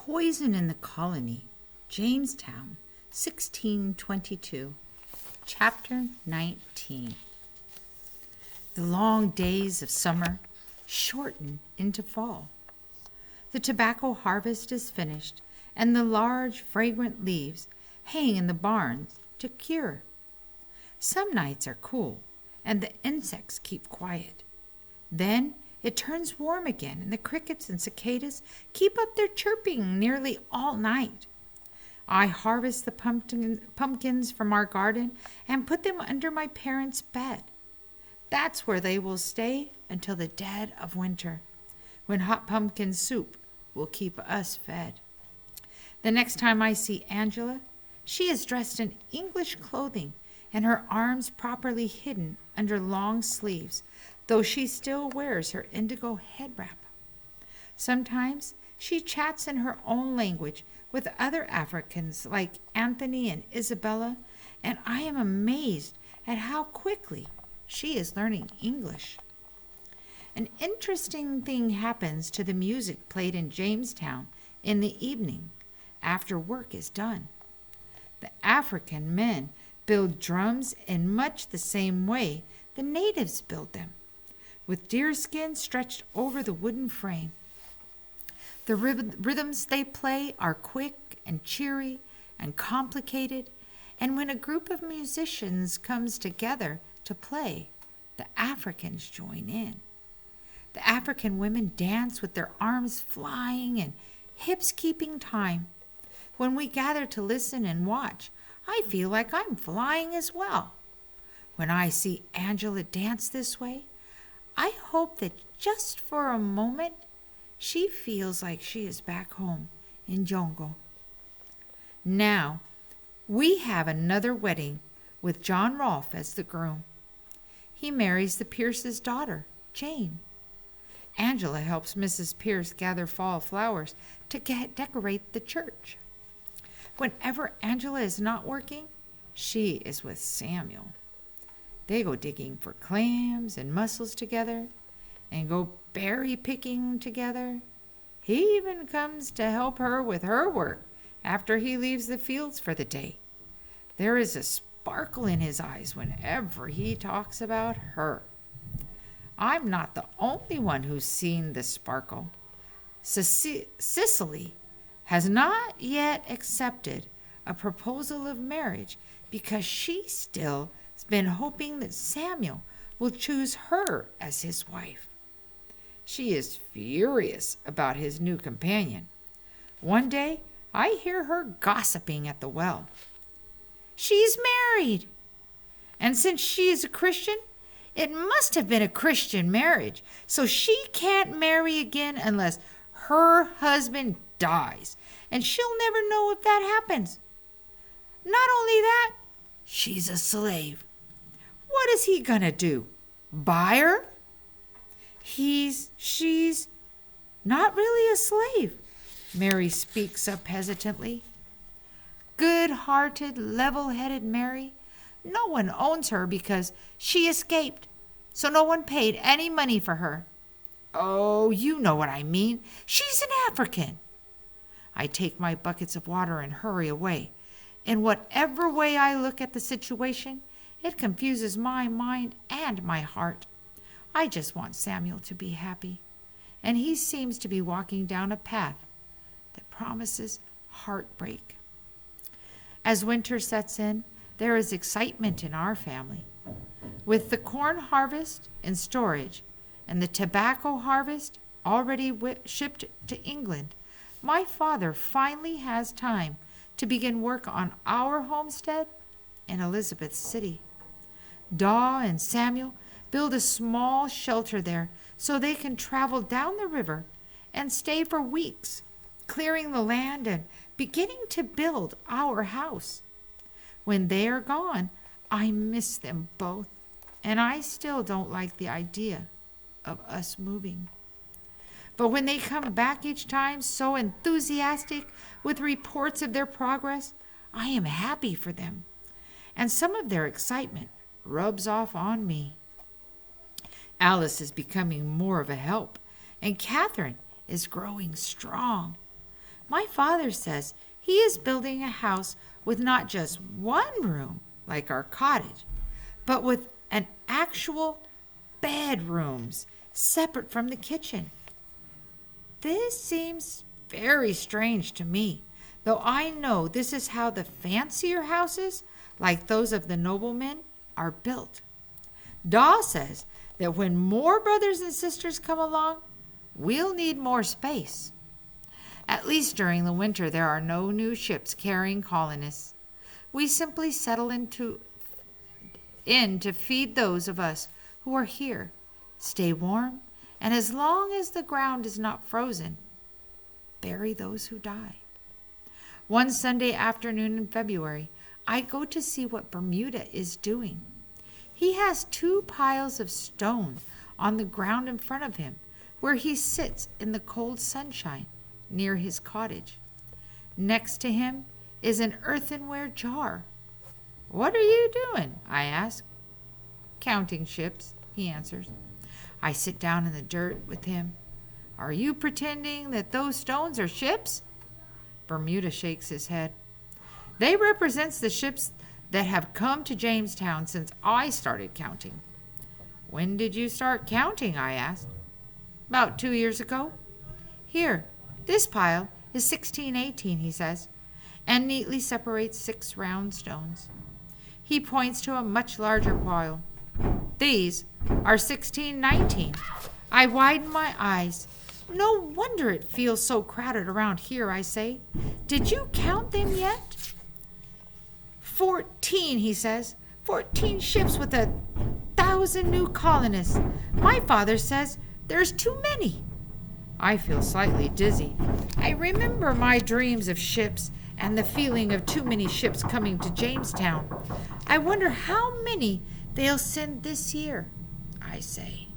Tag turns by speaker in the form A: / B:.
A: Poison in the Colony, Jamestown, 1622. Chapter 19. The long days of summer shorten into fall. The tobacco harvest is finished, and the large, fragrant leaves hang in the barns to cure. Some nights are cool, and the insects keep quiet. Then it turns warm again, and the crickets and cicadas keep up their chirping nearly all night. I harvest the pumpkins from our garden and put them under my parents' bed. That's where they will stay until the dead of winter, when hot pumpkin soup will keep us fed. The next time I see Angela, she is dressed in English clothing and her arms properly hidden under long sleeves, though she still wears her indigo head wrap. Sometimes she chats in her own language with other Africans like Anthony and Isabella, and I am amazed at how quickly she is learning English. An interesting thing happens to the music played in Jamestown in the evening after work is done. The African men build drums in much the same way the natives build them, with deerskin stretched over the wooden frame. The rhythms they play are quick and cheery and complicated, and when a group of musicians comes together to play, the Africans join in. The African women dance with their arms flying and hips keeping time. When we gather to listen and watch, I feel like I'm flying as well. When I see Angela dance this way, I hope that just for a moment she feels like she is back home in Jongo. Now, we have another wedding with John Rolfe as the groom. He marries the Pierce's daughter, Jane. Angela helps Mrs. Pierce gather fall flowers to decorate the church. Whenever Angela is not working, she is with Samuel. They go digging for clams and mussels together and go berry picking together. He even comes to help her with her work after he leaves the fields for the day. There is a sparkle in his eyes whenever he talks about her. I'm not the only one who's seen the sparkle. Cicely has not yet accepted a proposal of marriage because she still has been hoping that Samuel will choose her as his wife. She is furious about his new companion. One day, I hear her gossiping at the well. She's married, and since she is a Christian, it must have been a Christian marriage, so she can't marry again unless her husband dies, and she'll never know if that happens. Not only that, she's a slave. What is he gonna do? Buy her? She's not really a slave, Mary speaks up hesitantly. Good-hearted, level-headed Mary. No one owns her because she escaped, so no one paid any money for her. Oh, you know what I mean. She's an African. I take my buckets of water and hurry away. In whatever way I look at the situation, it confuses my mind and my heart. I just want Samuel to be happy, and he seems to be walking down a path that promises heartbreak. As winter sets in, there is excitement in our family. With the corn harvest in storage and the tobacco harvest already shipped to England, my father finally has time to begin work on our homestead in Elizabeth City. Daw and Samuel build a small shelter there so they can travel down the river and stay for weeks, clearing the land and beginning to build our house. When they are gone, I miss them both, and I still don't like the idea of us moving. But when they come back each time so enthusiastic with reports of their progress, I am happy for them, and some of their excitement rubs off on me. Alice is becoming more of a help, and Catherine is growing strong. My father says he is building a house with not just one room, like our cottage, but with an actual bedrooms separate from the kitchen. This seems very strange to me, though I know this is how the fancier houses, like those of the noblemen, are built. Daw says that when more brothers and sisters come along, we'll need more space. At least during the winter, there are no new ships carrying colonists. We simply settle in to feed those of us who are here, stay warm, and as long as the ground is not frozen, bury those who die. One Sunday afternoon in February, I go to see what Bermuda is doing. He has 2 piles of stone on the ground in front of him, where he sits in the cold sunshine near his cottage. Next to him is an earthenware jar. "What are you doing?" I ask. "Counting ships," he answers. I sit down in the dirt with him. "Are you pretending that those stones are ships?" Bermuda shakes his head. "They represent the ships that have come to Jamestown since I started counting." "When did you start counting?" I asked. "About 2 years ago." "Here, this pile is 1618, he says, and neatly separates 6 round stones. He points to a much larger pile. "These are 1619. I widen my eyes. "No wonder it feels so crowded around here," I say. "Did you count them yet?" 14, he says. 14 ships with 1,000 new colonists. My father says there's too many. I feel slightly dizzy. I remember my dreams of ships and the feeling of too many ships coming to Jamestown. I wonder how many they'll send this year, I say.